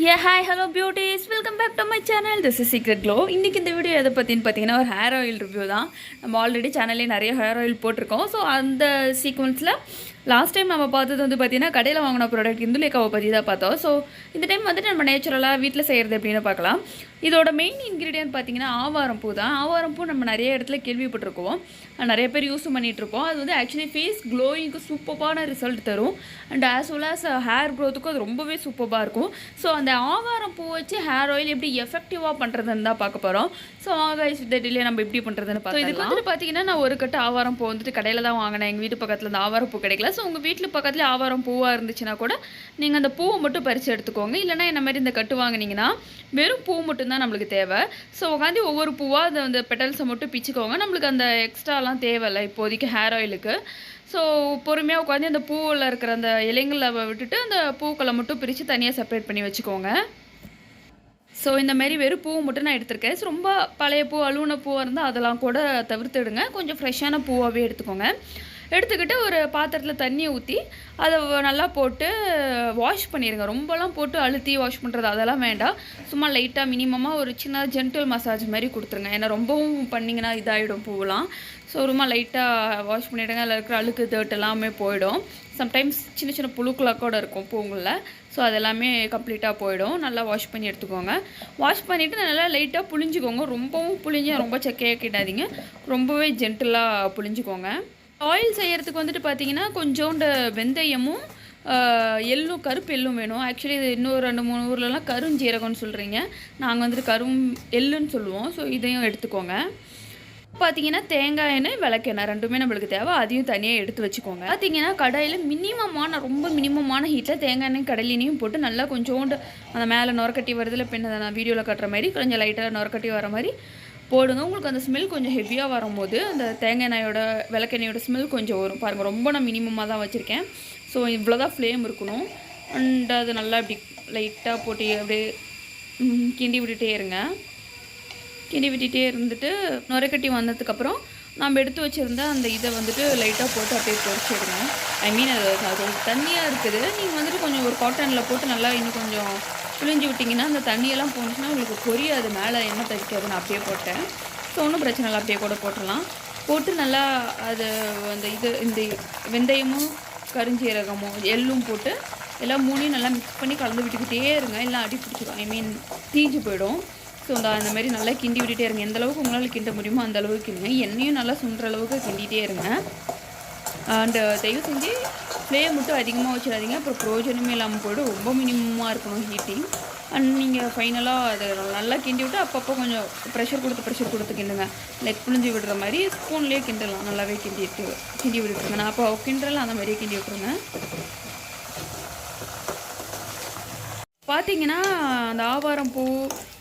Yeah, hi, hello beauties. Welcome back to my channel. This is Secret Glow. இன்னைக்கு இந்த video எதை பற்றின்னு பார்த்தீங்கன்னா ஒரு ஹேர் ஆயில் ரிவ்யூ தான். நம்ம ஆல்ரெடி சேனல்லே நிறைய ஹேர் ஆயில் போட்டிருக்கோம். ஸோ அந்த சீக்வன்ஸில் லாஸ்ட் டைம் நம்ம பார்த்தது வந்து பார்த்தீங்கன்னா கடையில் வாங்கின ப்ராடக்ட் இந்துலேக்காவை பற்றி தான் பார்த்தோம். ஸோ இந்த டைம் வந்துட்டு நம்ம நேச்சுரலாக வீட்டில் செய்கிறது எப்படின்னு பார்க்கலாம். இதோட மெயின் இன்க்ரீடியன்ட் பார்த்தீங்கன்னா ஆவாரம்பூ தான். ஆவாரம்பூ நம்ம நிறைய இடத்துல கேள்விப்பட்டிருக்கோம், நிறைய பேர் யூஸும் பண்ணிகிட்ருப்போம். அது வந்து ஆக்சுவலி ஃபேஸ் க்ளோயிங்க்கு சூப்பரான ரிசல்ட் தரும். And as well as hair க்ரோத்துக்கும் அது ரொம்பவே சூப்பராக இருக்கும். ஸோ அந்த ஆவாரம்பூ வச்சு ஹேர் ஆயில் எப்படி எஃபெக்டிவாக பண்ணுறதுன்னு தான் பார்க்க போகிறோம். ஸோ ஆகாய்ஸ் இந்த டிலே நம்ம எப்படி பண்ணுறதுன்னு பார்க்கலாம். இதுக்கு வந்துட்டு பார்த்தீங்கன்னா நான் ஒரு கட்டு ஆவாரம்பூ வந்துட்டு கடையில் தான் வாங்கினேன். எங்கள் வீட்டு பக்கத்தில் அந்த ஆவாரம்பூ கிடைக்கல. ஸோ உங்கள் வீட்டில் பக்கத்தில் ஆவாரம் பூவாக இருந்துச்சுன்னா கூட நீங்கள் அந்த பூவை மட்டும் பறித்து எடுத்துக்கோங்க. இல்லைனா என்ன மாதிரி இந்த கட்டு வாங்கினீங்கன்னா வெறும் பூ மட்டும்தான் நம்மளுக்கு தேவை. ஸோ உட்காந்து ஒவ்வொரு பூவாக அதை அந்த பெட்டல்ஸை மட்டும் பிச்சுக்கோங்க. நம்மளுக்கு அந்த எக்ஸ்ட்ராலாம் தேவையில்லை இப்போதைக்கு ஹேர் ஆயிலுக்கு. ஸோ பொறுமையாக உட்காந்து அந்த பூவில் இருக்கிற அந்த இலைங்களை விட்டுட்டு அந்த பூக்களை மட்டும் பிரித்து தனியாக செப்பரேட் பண்ணி வச்சுக்கோங்க. ஸோ இந்த மாதிரி வெறும் பூவை மட்டும் நான் எடுத்திருக்கேன். ஸோ ரொம்ப பழைய பூ அழுகுன பூவாக இருந்தால் அதெல்லாம் கூட தவிர்த்துடுங்க. கொஞ்சம் ஃப்ரெஷ்ஷான பூவாகவே எடுத்துக்கோங்க. எடுத்துக்கிட்டு ஒரு பாத்திரத்தில் தண்ணியை ஊற்றி அதை நல்லா போட்டு வாஷ் பண்ணிடுங்க. ரொம்பலாம் போட்டு அழுத்தி வாஷ் பண்ணுறது அதெல்லாம் வேண்டாம். சும்மா லைட்டாக மினிமமாக ஒரு சின்ன ஜென்டில் மசாஜ் மாதிரி கொடுத்துருங்க. ஏன்னா ரொம்பவும் பண்ணிங்கன்னா இதாகிடும் பூவெலாம். ஸோ ரொம்ப லைட்டாக வாஷ் பண்ணிவிடுங்க. அதில் இருக்கிற அழுக்கு தேர்ட் எல்லாமே போயிடும். சம்டைம்ஸ் சின்ன சின்ன புழுக்களாக கூட இருக்கும் பூங்களில். ஸோ அதெல்லாமே கம்ப்ளீட்டாக போயிடும். நல்லா வாஷ் பண்ணி எடுத்துக்கோங்க. வாஷ் பண்ணிவிட்டு நல்லா லைட்டாக புளிஞ்சிக்கோங்க. ரொம்பவும் புளிஞ்சு ரொம்ப செக்கையாக கிட்டாதீங்க. ரொம்பவே ஜென்டிலாக புளிஞ்சிக்கோங்க. ஆயில் செய்கிறதுக்கு வந்துட்டு பார்த்தீங்கன்னா கொஞ்சோண்டு வெந்தயமும் எள்ளும் கருப்பு எள்ளும் வேணும். ஆக்சுவலி இது இன்னும் 2-3 ஊர்லலாம் கருஞ்சீரகம்னு சொல்கிறீங்க. நாங்கள் வந்துட்டு எள்ளுன்னு சொல்லுவோம். ஸோ இதையும் எடுத்துக்கோங்க. பார்த்தீங்கன்னா தேங்காய் எண்ணெய் விளக்கெண்ணெய் ரெண்டுமே நம்மளுக்கு தேவை. அதையும் தனியாக எடுத்து வச்சுக்கோங்க. பார்த்தீங்கன்னா கடாயில் ரொம்ப மினிமமான ஹீட்டில் தேங்காய் எண்ணெய் கடலையும் போட்டு நல்லா கொஞ்சோண்டு அந்த மேலே நொரக்கட்டி வருதில்ல, பின்ன நான் வீடியோவில் கட்டுற மாதிரி கொஞ்சம் லைட்டாக நொரக்கட்டி வர மாதிரி போடுங்க. உங்களுக்கு அந்த ஸ்மெல் கொஞ்சம் ஹெவியாக வரும்போது அந்த தேங்காய் எண்ணெயோட விளக்கெண்ணெயோட ஸ்மெல் கொஞ்சம் வரும் பாருங்கள். ரொம்ப நான் மினிமமாக தான் வச்சுருக்கேன். ஸோ இவ்வளோ தான் ஃப்ளேம் இருக்கணும். அண்ட் அது நல்லா இப்படி லைட்டாக போட்டு அப்படியே கிண்டி விட்டுட்டே இருங்க. கிண்டி விட்டுட்டே இருந்துட்டு நுரைக்கட்டி வந்ததுக்கப்புறம் நம்ம எடுத்து வச்சுருந்தா அந்த இதை வந்துட்டு லைட்டாக போட்டு அப்படியே பொரிச்சிடுங்க. ஐ மீன் அது தண்ணியாக இருக்குது. நீங்கள் வந்துட்டு கொஞ்சம் ஒரு காட்டனில் போட்டு நல்லா இன்னும் கொஞ்சம் புளிஞ்சு விட்டிங்கன்னா அந்த தண்ணியெல்லாம் போணுச்சுன்னா உங்களுக்கு பொரியாது, மேலே எண்ணெய் தடிக்காது. நான் அப்படியே போட்டேன். ஸோ ஒன்றும் பிரச்சனை இல்லை, அப்படியே கூட போட்டுடலாம். போட்டு நல்லா அது அந்த இந்த வெந்தயமும் கருஞ்சீரகமும் எள்ளும் போட்டு எல்லாம் மூணையும் நல்லா மிக்ஸ் பண்ணி கலந்து விட்டுக்கிட்டே இருங்க. எல்லாம் அடி பிடிச்சிடும், ஐ மீன் தீஞ்சு போயிடும். ஸோ அந்த மாதிரி நல்லா கிண்டி விட்டுட்டே இருங்க. எந்த அளவுக்கு உங்களால் கிண்ட முடியுமோ அந்த அளவுக்கு கிண்டுங்க. எண்ணெயும் நல்லா சுண்டுற அளவுக்கு கிண்டிகிட்டே இருங்க. அண்டு தயவு செஞ்சு ஃப்ளேம் மட்டும் அதிகமாக வச்சிடாதீங்க, அப்புறம் ப்ரோஜனமே இல்லாமல் போய்டும். ரொம்ப மினிமமாக இருக்கணும் ஹீட்டிங். அண்ட் நீங்கள் ஃபைனலாக அதை நல்லா கிண்டி விட்டு அப்பப்போ கொஞ்சம் ப்ரெஷர் கொடுத்து கிண்டுங்க. லைக் புளிஞ்சு விடுற மாதிரி ஸ்பூன்லேயே கிண்டலாம். நல்லாவே கிண்டி விட்டுருங்க. நான் அப்போ கிண்டலாம் அந்த மாதிரியே கிண்டி விட்டுருங்க. பார்த்தீங்கன்னா அந்த ஆவாரம்பூ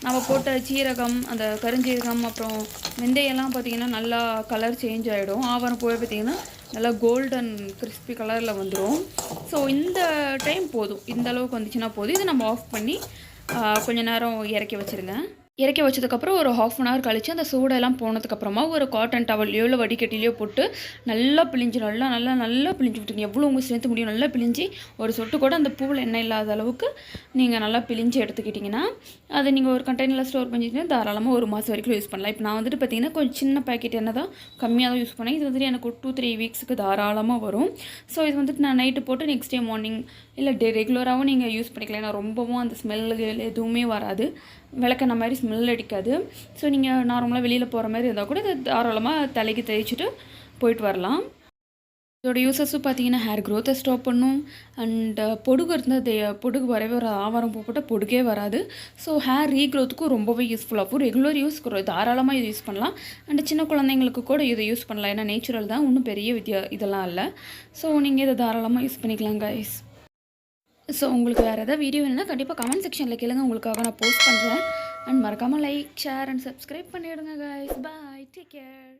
நம்ம போட்ட சீரகம், அந்த கருஞ்சீரகம், அப்புறம் வெந்தயம்லாம் பார்த்திங்கன்னா நல்லா கலர் சேஞ்ச் ஆகிடும். ஆவாரம்பூவே பார்த்திங்கன்னா நல்லா கோல்டன் கிறிஸ்பி கலரில் வந்துடும். ஸோ இந்த டைம் போதும், இந்த அளவுக்கு வந்துச்சுன்னா போதும். இதை நம்ம ஆஃப் பண்ணி கொஞ்சம் நேரம் இறக்கி வச்சுருங்க. இறக்கி வச்சதுக்கப்புறம் ஒரு 1/2 அன் ஹவர் கழித்து அந்த சூடெல்லாம் போனதுக்கப்புறமா ஒரு காட்டன் டவல்லையோ இல்லை வடிகட்டிலையோ போட்டு நல்லா பிழிஞ்சு நல்லா பிழிஞ்சு விட்டுருங்க. எவ்வளோ உங்கள் ஸ்ட்ரென்த்து முடியும் நல்லா பிழிஞ்சு ஒரு சொட்டு கூட அந்த பூவில் எண்ணெய் இல்லாத அளவுக்கு நீங்கள் நல்லா பிழிஞ்சு எடுத்துக்கிட்டிங்கன்னா அதை நீங்கள் ஒரு கண்டெய்னரில் ஸ்டோர் பண்ணிட்டீங்கன்னா தாராளமாக 1 மாதம் வரைக்கும் யூஸ் பண்ணலாம். இப்போ நான் வந்துட்டு பார்த்திங்கன்னா கொஞ்சம் சின்ன பேக்கெட் எண்ணெய் தான் கம்மியாக தான் யூஸ் பண்ணேன். இது வந்துட்டு எனக்கு 2-3 வீக்ஸுக்கு தாராளமாக வரும். ஸோ இது வந்துட்டு நான் நைட்டு போட்டு நெக்ஸ்ட் டே மார்னிங் இல்லை ரெகுலராகவும் நீங்கள் யூஸ் பண்ணிக்கலாம். ஏன்னா ரொம்பவும் அந்த ஸ்மெல்லுகள் எதுவுமே வராது, விளக்கெண்ணெய் மாதிரி ஸ்மெல் அடிக்காது. ஸோ நீங்கள் நார்மலாக வெளியில் போகிற மாதிரி இருந்தால் கூட இதை தாராளமாக தலைக்கு தேய்ச்சிட்டு போயிட்டு வரலாம். இதோட யூசஸும் பார்த்தீங்கன்னா ஹேர் க்ரோத்தை ஸ்டாப் பண்ணும். அண்ட் பொடுகு இருந்தால் பொடுகு வரவே ஒரு ஆவாரம் பூ போட்டால் பொடுகே வராது. ஸோ ஹேர் ரீக்ரோத்துக்கும் ரொம்பவே யூஸ்ஃபுல்லாகும். ரெகுலர் யூஸ் தாராளமாக இது யூஸ் பண்ணலாம். அண்ட் சின்ன குழந்தைங்களுக்கு கூட இதை யூஸ் பண்ணலாம். ஏன்னா நேச்சுரல் தான், ஒன்றும் பெரிய இதெல்லாம் இல்லை. ஸோ நீங்கள் இதை தாராளமாக யூஸ் பண்ணிக்கலாம் கைஸ். ஸோ உங்களுக்கு வேறு எதாவது வீடியோ வேணுன்னா கண்டிப்பாக கமெண்ட் செக்ஷனில் கேளுங்க, உங்களுக்காக நான் போஸ்ட் பண்ணுறேன். அண்ட் மறக்காமல் லைக், ஷேர் அண்ட் சப்ஸ்கிரைப் பண்ணிவிடுங்க கைஸ். பாய், டேக் கேர்.